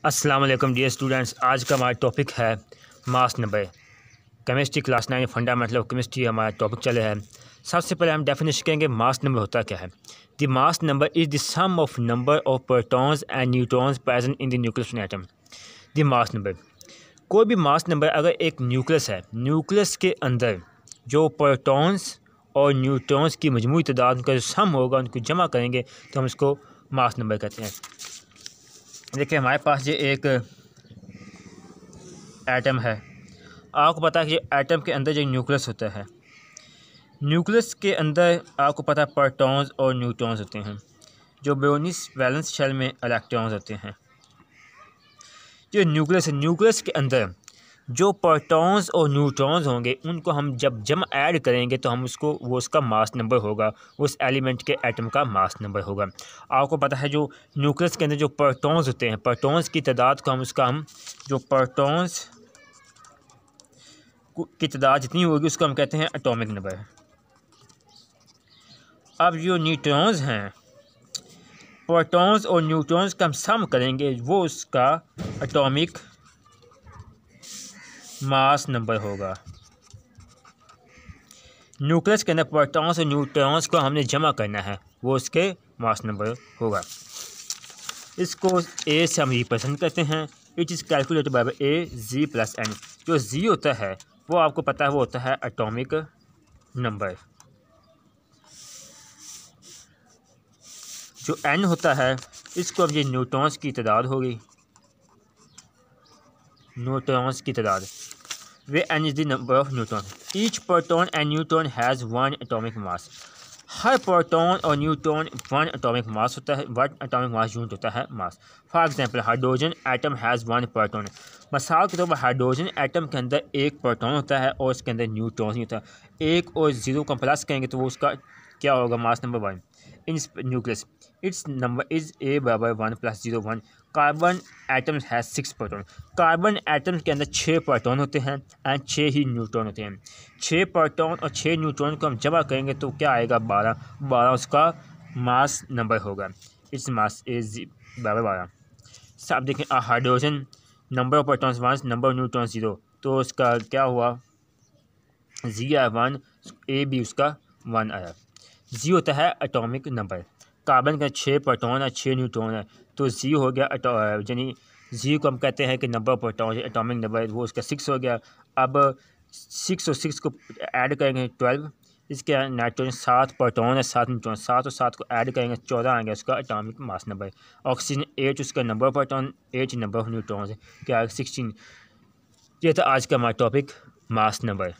अस्सलाम वालेकुम dear students. आज का हमारा टॉपिक है mass number. Chemistry class 9 fundamental of chemistry हमारा टॉपिक चले है। सबसे पहले हम डेफिनेशन करेंगे मास नंबर होता क्या है। The mass number is the sum of number of protons and neutrons present in the nucleus of an atom. The mass number, कोई भी मास नंबर अगर एक न्यूक्लियस है, न्यूक्लियस के अंदर जो प्रोटॉन्स और न्यूट्रॉन्स की मजमूई तादाद का जो सम होगा उनको जमा करेंगे तो हम इसको मास नंबर कहते हैं। देखिए हमारे पास ये एक एटम है। आपको पता है कि एटम के अंदर जो न्यूक्लियस होता है, न्यूक्लियस के अंदर आपको पता है प्रोटॉन्स और न्यूट्रॉन्स होते हैं। जो बेओनिस वैलेंस शेल में इलेक्ट्रॉन्स होते हैं। जो न्यूक्लियस है, न्यूक्लियस के अंदर जो प्रोटॉन्स और न्यूट्रॉन्स होंगे उनको हम जब जम ऐड करेंगे तो हम वो उसका मास नंबर होगा, उस एलिमेंट के एटम का मास नंबर होगा। आपको पता है जो न्यूक्लियस के अंदर जो प्रोटॉन्स होते हैं, प्रोटॉन्स की तादाद को हम जो प्रोटॉन्स की तादाद जितनी होगी उसको हम कहते हैं एटॉमिक नंबर। अब जो न्यूट्रॉन्स हैं, प्रोटॉन्स और न्यूट्रॉन्स का हम सम करेंगे वो उसका एटॉमिक मास नंबर होगा। न्यूक्लियस के अंदर प्रोटॉन्स और न्यूट्रॉन्स को हमने जमा करना है, वो उसके मास नंबर होगा। इसको ए से हम रिप्रेजेंट करते हैं। It is calculated by A G plus N. जो जी होता है वो आपको पता है वो होता है एटॉमिक नंबर। जो एन होता है इसको अब ये न्यूट्रॉन्स की तादाद होगी, न्यूट्रॉन्स की तादाद। Where N is the number of neutron. Each proton and neutron has one atomic mass. हर प्रोटॉन और न्यूट्रॉन वन एटॉमिक मास होता है। वन एटॉमिक मास यूनिट होता है mass. For example hydrogen atom has one proton. मिसाल के तौर पर हाइड्रोजन एटम के अंदर एक प्रोटॉन होता है और उसके अंदर न्यूट्रॉन नहीं होता। एक और ज़ीरो को प्लस करेंगे तो वो उसका क्या होगा, mass number one. In nucleus its number is A बराबर one plus zero one. Carbon atoms has six proton. Carbon atoms के अंदर 6 प्रोटॉन होते हैं एंड 6 ही न्यूट्रॉन होते हैं। 6 प्रोटॉन और 6 न्यूट्रॉन को हम जमा करेंगे तो क्या आएगा, 12। 12 उसका मास नंबर होगा। इट्स मास इज बराबर 12। सब देखें, hydrogen number of protons 1, number of neutron 0, तो उसका क्या हुआ, जी आया 1, ए भी उसका 1 आया। जी होता है एटॉमिक नंबर। कार्बन का 6 प्रोटॉन है 6 न्यूट्रॉन है तो जी हो गया, यानी जी को हम कहते हैं कि number of proton atomic number, वो उसका 6 हो गया। अब 6 और 6 को ऐड करेंगे 12। इसके नाइट्रोजन 7 प्रोटॉन है 7 न्यूट्रॉन, 7 और 7 को ऐड करेंगे 14 आएंगे उसका एटॉमिक मास नंबर। ऑक्सीजन 8 उसका number of proton, 8 number of neutron है, क्या 16। ये था आज का हमारा टॉपिक मास नंबर।